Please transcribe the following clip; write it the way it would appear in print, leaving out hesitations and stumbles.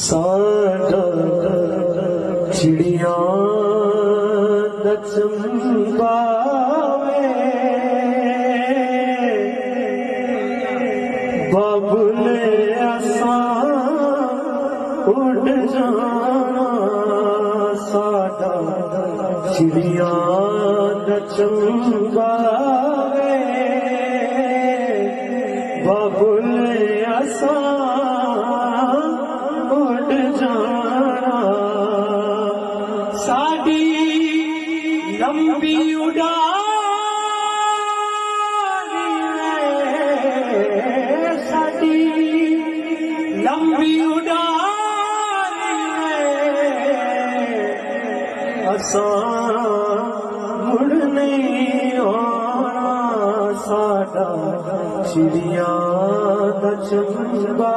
साडा चिड़िया दा चंबावे बाबुले असां उड़ जाना साडा चिड़िया दा चंबावे बाबुले असां उड़ जाना साडी लंबी उड़ान साडी लंबी उड़ान असां मुड़ नहीं आना साडा चिड़िया दा चंबा